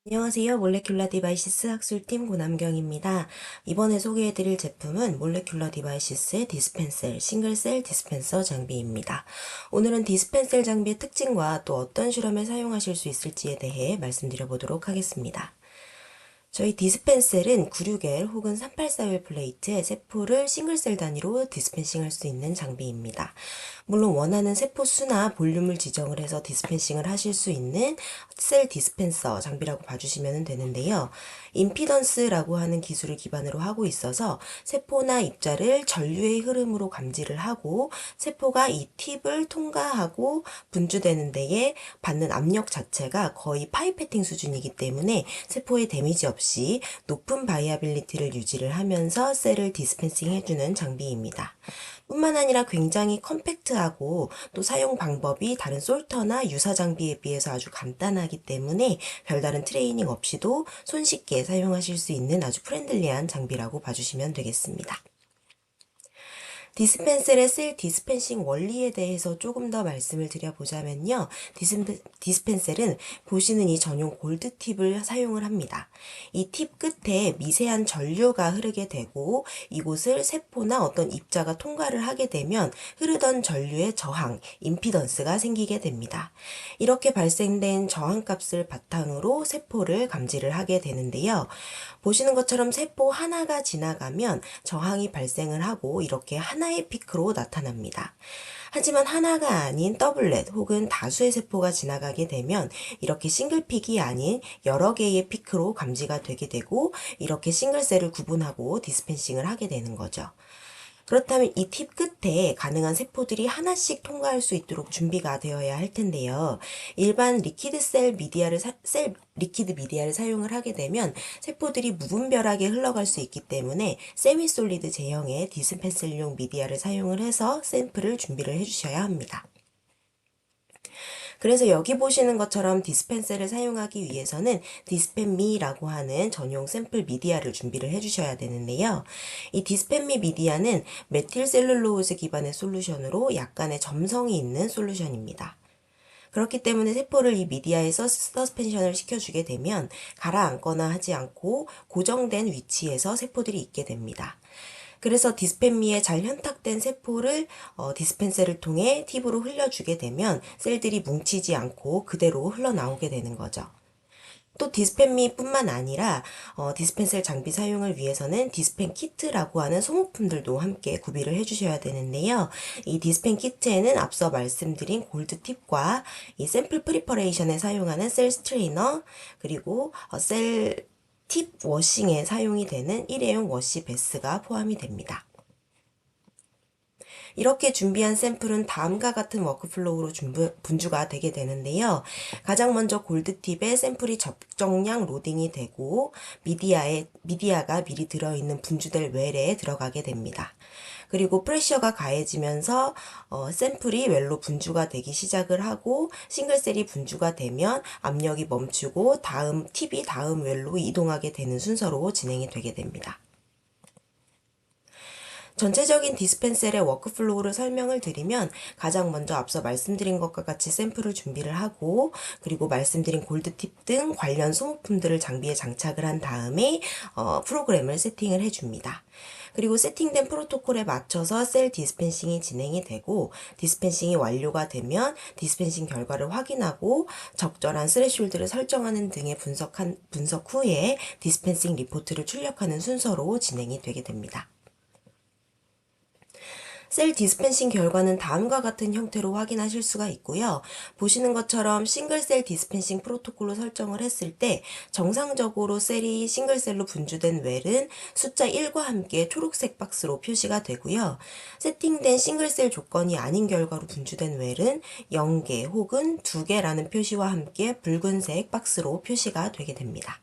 안녕하세요. 몰레큘러 디바이시스 학술팀 고남경입니다. 이번에 소개해드릴 제품은 몰레큘러 디바이시스의 디스펜셀, 싱글셀 디스펜서 장비입니다. 오늘은 디스펜셀 장비의 특징과 또 어떤 실험에 사용하실 수 있을지에 대해 말씀드려보도록 하겠습니다. 저희 디스펜셀은 96L 혹은 3841 플레이트에 세포를 싱글셀 단위로 디스펜싱할 수 있는 장비입니다. 물론 원하는 세포 수나 볼륨을 지정을 해서 디스펜싱을 하실 수 있는 셀 디스펜서 장비라고 봐주시면 되는데요. 임피던스라고 하는 기술을 기반으로 하고 있어서 세포나 입자를 전류의 흐름으로 감지를 하고 세포가 이 팁을 통과하고 분주되는 데에 받는 압력 자체가 거의 파이페팅 수준이기 때문에 세포에 데미지 없이 높은 바이아빌리티를 유지를 하면서 셀을 디스펜싱 해주는 장비입니다. 뿐만 아니라 굉장히 컴팩트하고 또 사용 방법이 다른 솔터나 유사 장비에 비해서 아주 간단하기 때문에 별다른 트레이닝 없이도 손쉽게 사용하실 수 있는 아주 프렌들리한 장비라고 봐주시면 되겠습니다. 디스펜셀의 셀 디스펜싱 원리에 대해서 조금 더 말씀을 드려보자면요. 디스펜셀은 보시는 이 전용 골드 팁을 사용을 합니다. 이 팁 끝에 미세한 전류가 흐르게 되고 이곳을 세포나 어떤 입자가 통과를 하게 되면 흐르던 전류의 저항, 임피던스가 생기게 됩니다. 이렇게 발생된 저항값을 바탕으로 세포를 감지를 하게 되는데요. 보시는 것처럼 세포 하나가 지나가면 저항이 발생을 하고 이렇게 하나의 피크로 나타납니다. 하지만 하나가 아닌 더블렛 혹은 다수의 세포가 지나가게 되면 이렇게 싱글픽이 아닌 여러 개의 피크로 감지가 되게 되고 이렇게 싱글셀을 구분하고 디스펜싱을 하게 되는 거죠. 그렇다면 이 팁 끝에 가능한 세포들이 하나씩 통과할 수 있도록 준비가 되어야 할 텐데요. 일반 리퀴드 미디아를 사용을 하게 되면 세포들이 무분별하게 흘러갈 수 있기 때문에 세미솔리드 제형의 디스펜셀용 미디아를 사용을 해서 샘플을 준비를 해주셔야 합니다. 그래서 여기 보시는 것처럼 디스펜서를 사용하기 위해서는 디스펜미라고 하는 전용 샘플 미디아를 준비를 해주셔야 되는데요. 이 디스펜미 미디아는 메틸셀룰로즈 기반의 솔루션으로 약간의 점성이 있는 솔루션입니다. 그렇기 때문에 세포를 이 미디아에 서스펜션을 시켜주게 되면 가라앉거나 하지 않고 고정된 위치에서 세포들이 있게 됩니다. 그래서 디스펜미에 잘 현탁된 세포를 디스펜서를 통해 팁으로 흘려주게 되면 셀들이 뭉치지 않고 그대로 흘러나오게 되는 거죠. 또 디스펜미뿐만 아니라 디스펜셀 장비 사용을 위해서는 디스펜 키트라고 하는 소모품들도 함께 구비를 해주셔야 되는데요. 이 디스펜 키트에는 앞서 말씀드린 골드 팁과 이 샘플 프리퍼레이션에 사용하는 셀 스트레이너 그리고 셀 팁 워싱에 사용이 되는 일회용 워시 베스가 포함이 됩니다. 이렇게 준비한 샘플은 다음과 같은 워크플로우로 분주가 되게 되는데요. 가장 먼저 골드팁에 샘플이 적정량 로딩이 되고 미디아가 미리 들어있는 분주될 웰에 들어가게 됩니다. 그리고 프레셔가 가해지면서 샘플이 웰로 분주가 되기 시작을 하고 싱글셀이 분주가 되면 압력이 멈추고 팁이 다음 웰로 이동하게 되는 순서로 진행이 되게 됩니다. 전체적인 디스펜셀의 워크플로우를 설명을 드리면 가장 먼저 앞서 말씀드린 것과 같이 샘플을 준비를 하고 그리고 말씀드린 골드팁 등 관련 소모품들을 장비에 장착을 한 다음에 프로그램을 세팅을 해줍니다. 그리고 세팅된 프로토콜에 맞춰서 셀 디스펜싱이 진행이 되고 디스펜싱이 완료가 되면 디스펜싱 결과를 확인하고 적절한 스레숄드를 설정하는 등의 분석 후에 디스펜싱 리포트를 출력하는 순서로 진행이 되게 됩니다. 셀 디스펜싱 결과는 다음과 같은 형태로 확인하실 수가 있고요. 보시는 것처럼 싱글셀 디스펜싱 프로토콜로 설정을 했을 때 정상적으로 셀이 싱글셀로 분주된 웰은 숫자 1과 함께 초록색 박스로 표시가 되고요. 세팅된 싱글셀 조건이 아닌 결과로 분주된 웰은 0개 혹은 2개라는 표시와 함께 붉은색 박스로 표시가 되게 됩니다.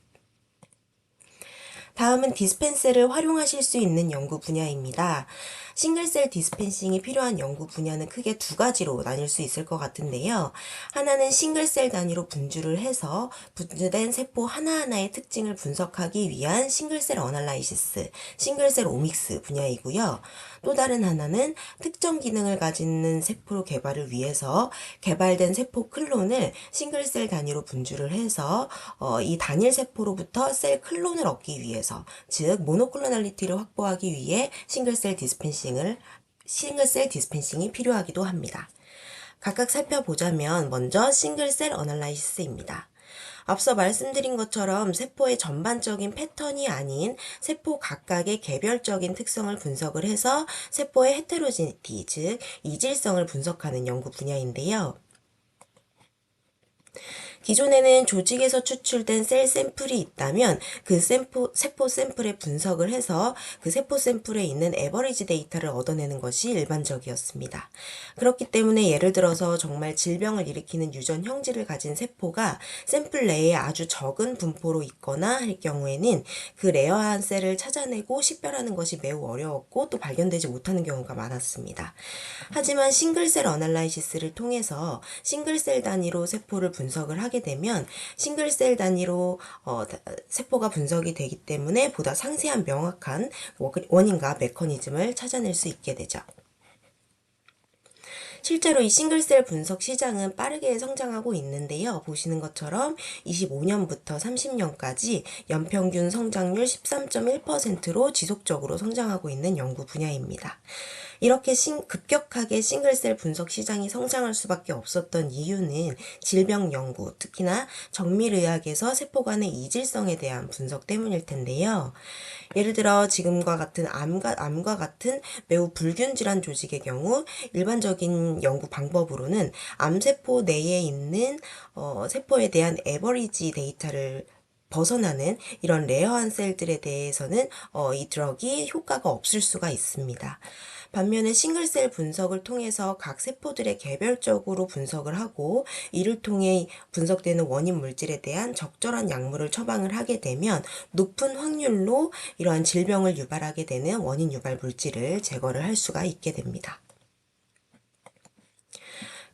다음은 디스펜셀을 활용하실 수 있는 연구 분야입니다. 싱글셀 디스펜싱이 필요한 연구 분야는 크게 두 가지로 나뉠 수 있을 것 같은데요. 하나는 싱글셀 단위로 분주를 해서 분주된 세포 하나하나의 특징을 분석하기 위한 싱글셀 어널라이시스, 싱글셀 오믹스 분야이고요. 또 다른 하나는 특정 기능을 가지는 세포 개발을 위해서 개발된 세포 클론을 싱글셀 단위로 분주를 해서 이 단일 세포로부터 셀 클론을 얻기 위해서, 즉 모노클로널리티를 확보하기 위해 싱글셀 디스펜싱이 필요하기도 합니다. 각각 살펴보자면 먼저 싱글셀 어널라이시스입니다. 앞서 말씀드린 것처럼 세포의 전반적인 패턴이 아닌 세포 각각의 개별적인 특성을 분석을 해서 세포의 헤테로지니티, 즉 이질성을 분석하는 연구 분야인데요. 기존에는 조직에서 추출된 셀 샘플이 있다면 그 세포 샘플의 분석을 해서 그 세포 샘플에 있는 에버리지 데이터를 얻어내는 것이 일반적이었습니다. 그렇기 때문에 예를 들어서 정말 질병을 일으키는 유전 형질을 가진 세포가 샘플 내에 아주 적은 분포로 있거나 할 경우에는 그 레어한 셀을 찾아내고 식별하는 것이 매우 어려웠고 또 발견되지 못하는 경우가 많았습니다. 하지만 싱글셀 어널라이시스를 통해서 싱글셀 단위로 세포를 분석을 하게 되면 싱글셀 단위로 세포가 분석이 되기 때문에 보다 상세한 명확한 원인과 메커니즘을 찾아낼 수 있게 되죠. 실제로 이 싱글셀 분석 시장은 빠르게 성장하고 있는데요. 보시는 것처럼 25년부터 30년까지 연평균 성장률 13.1%로 지속적으로 성장하고 있는 연구 분야입니다. 이렇게 급격하게 싱글셀 분석 시장이 성장할 수밖에 없었던 이유는 질병 연구, 특히나 정밀의학에서 세포 간의 이질성에 대한 분석 때문일 텐데요. 예를 들어 지금과 같은 암과 같은 매우 불균질한 조직의 경우 일반적인 연구 방법으로는 암세포 내에 있는 세포에 대한 에버리지 데이터를 벗어나는 이런 레어한 셀들에 대해서는 이 드럭이 효과가 없을 수가 있습니다. 반면에 싱글셀 분석을 통해서 각 세포들의 개별적으로 분석을 하고 이를 통해 분석되는 원인 물질에 대한 적절한 약물을 처방을 하게 되면 높은 확률로 이러한 질병을 유발하게 되는 원인 유발 물질을 제거를 할 수가 있게 됩니다.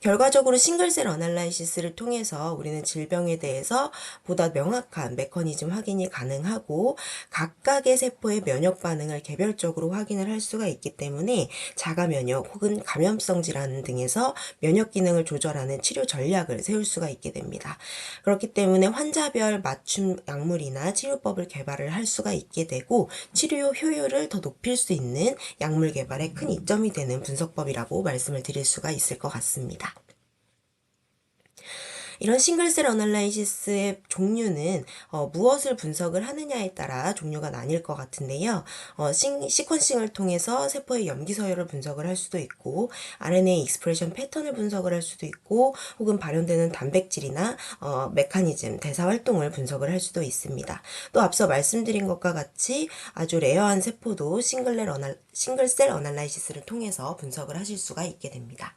결과적으로 싱글셀 어널라이시스를 통해서 우리는 질병에 대해서 보다 명확한 메커니즘 확인이 가능하고 각각의 세포의 면역 반응을 개별적으로 확인을 할 수가 있기 때문에 자가 면역 혹은 감염성 질환 등에서 면역 기능을 조절하는 치료 전략을 세울 수가 있게 됩니다. 그렇기 때문에 환자별 맞춤 약물이나 치료법을 개발을 할 수가 있게 되고 치료 효율을 더 높일 수 있는 약물 개발에 큰 이점이 되는 분석법이라고 말씀을 드릴 수가 있을 것 같습니다. 이런 싱글셀 어널라이시스의 종류는 무엇을 분석을 하느냐에 따라 종류가 나뉠 것 같은데요. 시퀀싱을 통해서 세포의 염기 서열을 분석을 할 수도 있고 RNA 익스프레션 패턴을 분석을 할 수도 있고 혹은 발현되는 단백질이나 메커니즘, 대사 활동을 분석을 할 수도 있습니다. 또 앞서 말씀드린 것과 같이 아주 레어한 세포도 싱글셀 어널라이시스를 통해서 분석을 하실 수가 있게 됩니다.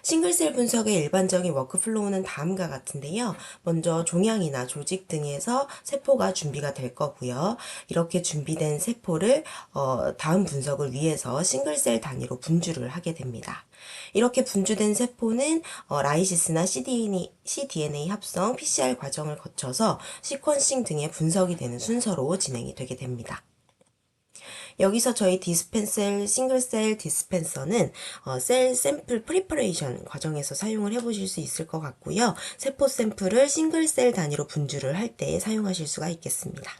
싱글셀 분석의 일반적인 워크플로우는 다음과 같은데요. 먼저 종양이나 조직 등에서 세포가 준비가 될 거고요. 이렇게 준비된 세포를 다음 분석을 위해서 싱글셀 단위로 분주를 하게 됩니다. 이렇게 분주된 세포는 라이시스나 cDNA 합성, PCR 과정을 거쳐서 시퀀싱 등의 분석이 되는 순서로 진행이 되게 됩니다. 여기서 저희 싱글셀 디스펜서는 셀 샘플 프리퍼레이션 과정에서 사용을 해보실 수 있을 것 같고요. 세포 샘플을 싱글셀 단위로 분주를 할 때 사용하실 수가 있겠습니다.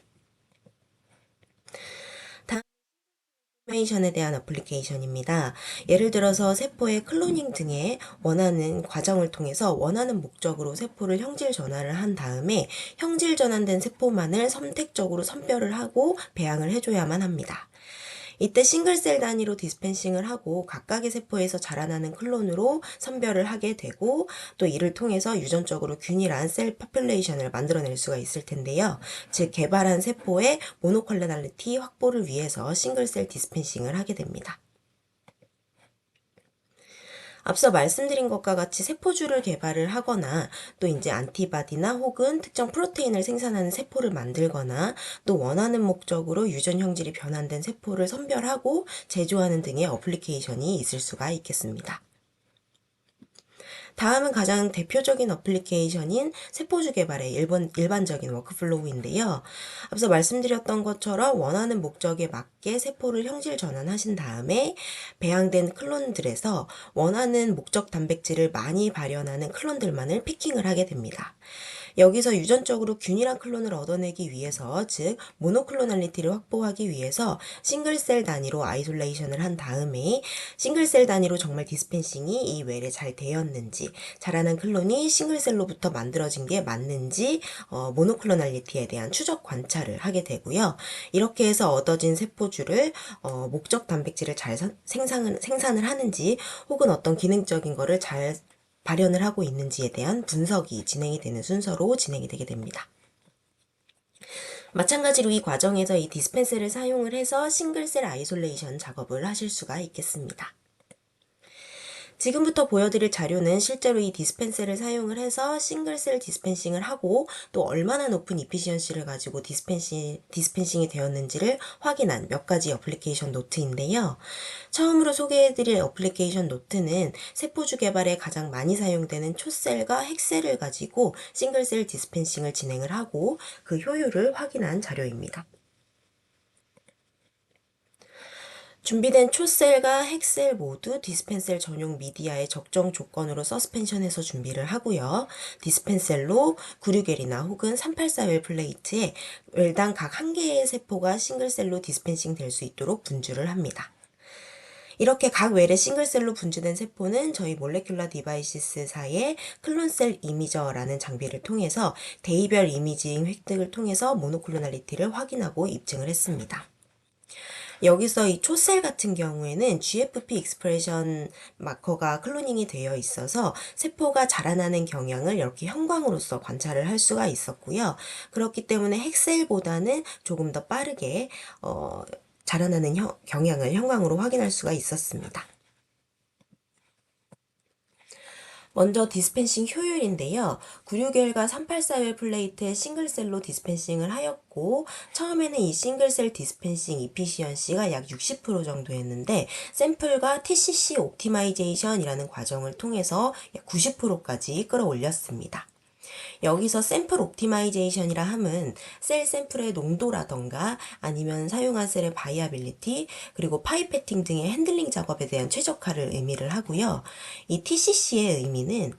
오토메이션에 대한 어플리케이션입니다. 예를 들어서 세포의 클로닝 등의 원하는 과정을 통해서 원하는 목적으로 세포를 형질 전환을 한 다음에 형질 전환된 세포만을 선택적으로 선별을 하고 배양을 해줘야만 합니다. 이때 싱글셀 단위로 디스펜싱을 하고 각각의 세포에서 자라나는 클론으로 선별을 하게 되고 또 이를 통해서 유전적으로 균일한 셀 포퓰레이션을 만들어낼 수가 있을 텐데요. 즉 개발한 세포의 모노클로널리티 확보를 위해서 싱글셀 디스펜싱을 하게 됩니다. 앞서 말씀드린 것과 같이 세포주를 개발을 하거나 또 이제 안티바디나 혹은 특정 프로테인을 생산하는 세포를 만들거나 또 원하는 목적으로 유전 형질이 변환된 세포를 선별하고 제조하는 등의 어플리케이션이 있을 수가 있겠습니다. 다음은 가장 대표적인 어플리케이션인 세포주 개발의 일반적인 워크플로우인데요. 앞서 말씀드렸던 것처럼 원하는 목적에 맞게 세포를 형질 전환하신 다음에 배양된 클론들에서 원하는 목적 단백질을 많이 발현하는 클론들만을 피킹을 하게 됩니다. 여기서 유전적으로 균일한 클론을 얻어내기 위해서, 즉 모노클로널리티를 확보하기 위해서 싱글셀 단위로 아이솔레이션을 한 다음에 싱글셀 단위로 정말 디스펜싱이 이 웰에 잘 되었는지, 자라난 클론이 싱글셀로부터 만들어진 게 맞는지 모노클로널리티에 대한 추적 관찰을 하게 되고요. 이렇게 해서 얻어진 세포주를 목적 단백질을 잘 생산을 하는지 혹은 어떤 기능적인 거를 잘 발현을 하고 있는지에 대한 분석이 진행이 되는 순서로 진행이 되게 됩니다. 마찬가지로 이 과정에서 이 디스펜서를 사용을 해서 싱글셀 아이솔레이션 작업을 하실 수가 있겠습니다. 지금부터 보여드릴 자료는 실제로 이 디스펜서를 사용을 해서 싱글셀 디스펜싱을 하고 또 얼마나 높은 이피시언시를 가지고 디스펜싱이 되었는지를 확인한 몇 가지 어플리케이션 노트인데요. 처음으로 소개해드릴 어플리케이션 노트는 세포주 개발에 가장 많이 사용되는 초셀과 핵셀을 가지고 싱글셀 디스펜싱을 진행을 하고 그 효율을 확인한 자료입니다. 준비된 초셀과 핵셀 모두 디스펜셀 전용 미디어의 적정 조건으로 서스펜션해서 준비를 하고요. 디스펜셀로 96L이나 혹은 384웰 플레이트에 웰당 각 한 개의 세포가 싱글셀로 디스펜싱 될 수 있도록 분주를 합니다. 이렇게 각 웰에 싱글셀로 분주된 세포는 저희 몰레큘러 디바이시스사의 클론셀 이미저라는 장비를 통해서 데이별 이미징 획득을 통해서 모노클로널리티를 확인하고 입증을 했습니다. 여기서 이 초셀 같은 경우에는 GFP 익스프레션 마커가 클로닝이 되어 있어서 세포가 자라나는 경향을 이렇게 형광으로서 관찰을 할 수가 있었고요. 그렇기 때문에 핵셀보다는 조금 더 빠르게 자라나는 경향을 형광으로 확인할 수가 있었습니다. 먼저 디스펜싱 효율인데요. 96L과 384웰 플레이트의 싱글셀로 디스펜싱을 하였고 처음에는 이 싱글셀 디스펜싱 이피시언시가 약 60% 정도였는데 샘플과 TCC 옵티마이제이션이라는 과정을 통해서 약 90%까지 끌어올렸습니다. 여기서 샘플 옵티마이제이션이라 함은 셀 샘플의 농도라던가 아니면 사용한 셀의 바이아빌리티 그리고 파이패팅 등의 핸들링 작업에 대한 최적화를 의미를 하고요. 이 TCC의 의미는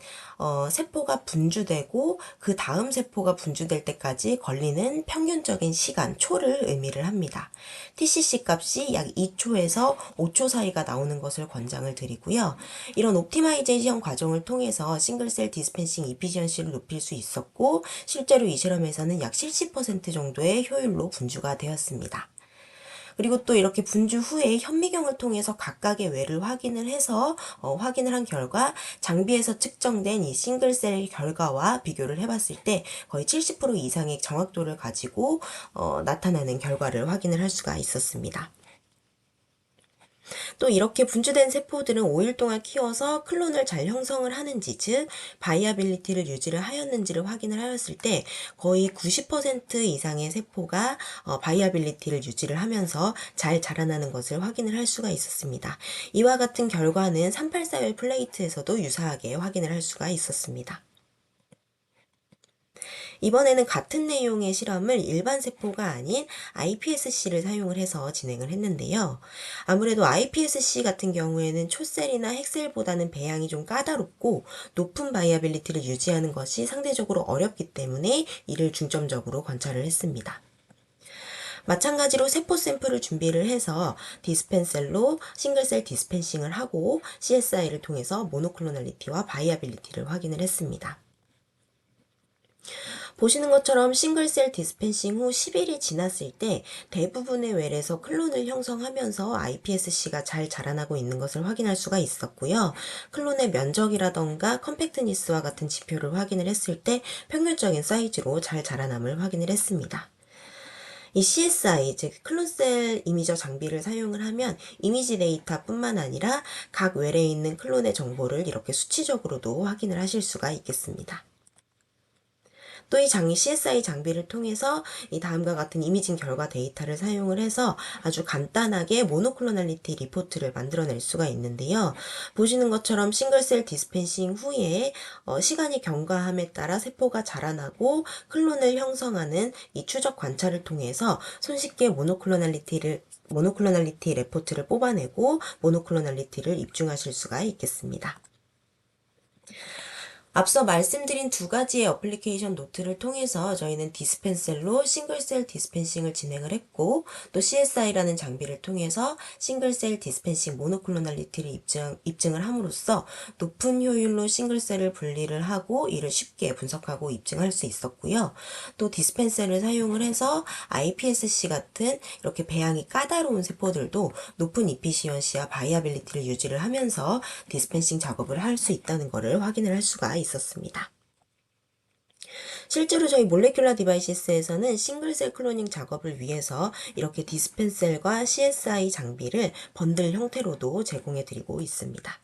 세포가 분주되고 그 다음 세포가 분주될 때까지 걸리는 평균적인 시간, 초를 의미를 합니다. TCC 값이 약 2초에서 5초 사이가 나오는 것을 권장을 드리고요. 이런 옵티마이제이션 과정을 통해서 싱글셀 디스펜싱 이피시언시를 높일 수 있었고 실제로 이 실험에서는 약 70% 정도의 효율로 분주가 되었습니다. 그리고 또 이렇게 분주 후에 현미경을 통해서 각각의 웰을 확인을 해서 확인을 한 결과 장비에서 측정된 이 싱글셀 결과와 비교를 해봤을 때 거의 70% 이상의 정확도를 가지고 나타나는 결과를 확인을 할 수가 있었습니다. 또 이렇게 분주된 세포들은 5일 동안 키워서 클론을 잘 형성을 하는지, 즉 바이아빌리티를 유지를 하였는지를 확인을 하였을 때 거의 90% 이상의 세포가 바이아빌리티를 유지를 하면서 잘 자라나는 것을 확인을 할 수가 있었습니다. 이와 같은 결과는 384웰 플레이트에서도 유사하게 확인을 할 수가 있었습니다. 이번에는 같은 내용의 실험을 일반 세포가 아닌 iPSC를 사용을 해서 진행을 했는데요. 아무래도 iPSC 같은 경우에는 초셀이나 핵셀보다는 배양이 좀 까다롭고 높은 바이아빌리티를 유지하는 것이 상대적으로 어렵기 때문에 이를 중점적으로 관찰을 했습니다. 마찬가지로 세포 샘플을 준비를 해서 디스펜셀로 싱글셀 디스펜싱을 하고 CSI를 통해서 모노클로널리티와 바이아빌리티를 확인을 했습니다. 보시는 것처럼 싱글셀 디스펜싱 후 10일이 지났을 때 대부분의 웰에서 클론을 형성하면서 iPSC가 잘 자라나고 있는 것을 확인할 수가 있었고요. 클론의 면적이라던가 컴팩트니스와 같은 지표를 확인을 했을 때 평균적인 사이즈로 잘 자라남을 확인을 했습니다. 이 CSI, 즉 클론셀 이미저 장비를 사용을 하면 이미지 데이터뿐만 아니라 각 웰에 있는 클론의 정보를 이렇게 수치적으로도 확인을 하실 수가 있겠습니다. 또 이 CSI 장비를 통해서 이 다음과 같은 이미징 결과 데이터를 사용을 해서 아주 간단하게 모노클로널리티 리포트를 만들어낼 수가 있는데요. 보시는 것처럼 싱글셀 디스펜싱 후에 시간이 경과함에 따라 세포가 자라나고 클론을 형성하는 이 추적 관찰을 통해서 손쉽게 모노클로널리티 레포트를 뽑아내고 모노클로널리티를 입증하실 수가 있겠습니다. 앞서 말씀드린 두 가지의 어플리케이션 노트를 통해서 저희는 디스펜셀로 싱글셀 디스펜싱을 진행을 했고, 또 CSI라는 장비를 통해서 싱글셀 디스펜싱 모노클로널리티를 입증을 함으로써 높은 효율로 싱글셀을 분리를 하고 이를 쉽게 분석하고 입증할 수 있었고요. 또 디스펜셀을 사용을 해서 iPSC 같은 이렇게 배양이 까다로운 세포들도 높은 이피시언시와 바이아빌리티를 유지를 하면서 디스펜싱 작업을 할 수 있다는 것을 확인을 할 수가 있었습니다. 실제로 저희 몰레큘러 디바이시스에서는 싱글셀 클로닝 작업을 위해서 이렇게 디스펜셀과 CSI 장비를 번들 형태로도 제공해 드리고 있습니다.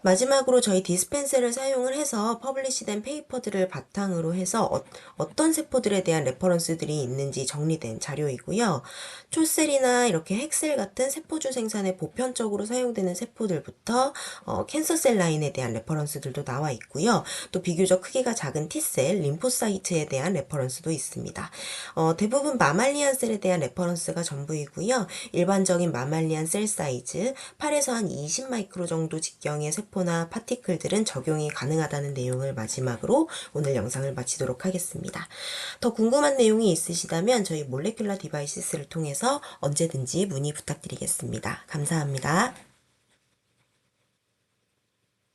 마지막으로 저희 디스펜셀을 사용을 해서 퍼블리시된 페이퍼들을 바탕으로 해서 어떤 세포들에 대한 레퍼런스들이 있는지 정리된 자료이고요. 초셀이나 이렇게 핵셀 같은 세포주 생산에 보편적으로 사용되는 세포들부터 캔서셀 라인에 대한 레퍼런스들도 나와 있고요. 또 비교적 크기가 작은 T셀, 림포사이트에 대한 레퍼런스도 있습니다. 대부분 마말리안 셀에 대한 레퍼런스가 전부이고요. 일반적인 마말리안 셀 사이즈 8에서 한 20 마이크로 정도 직경의 세포나 파티클들은 적용이 가능하다는 내용을 마지막으로 오늘 영상을 마치도록 하겠습니다. 더 궁금한 내용이 있으시다면 저희 몰레큘러 디바이시스를 통해서 언제든지 문의 부탁드리겠습니다. 감사합니다.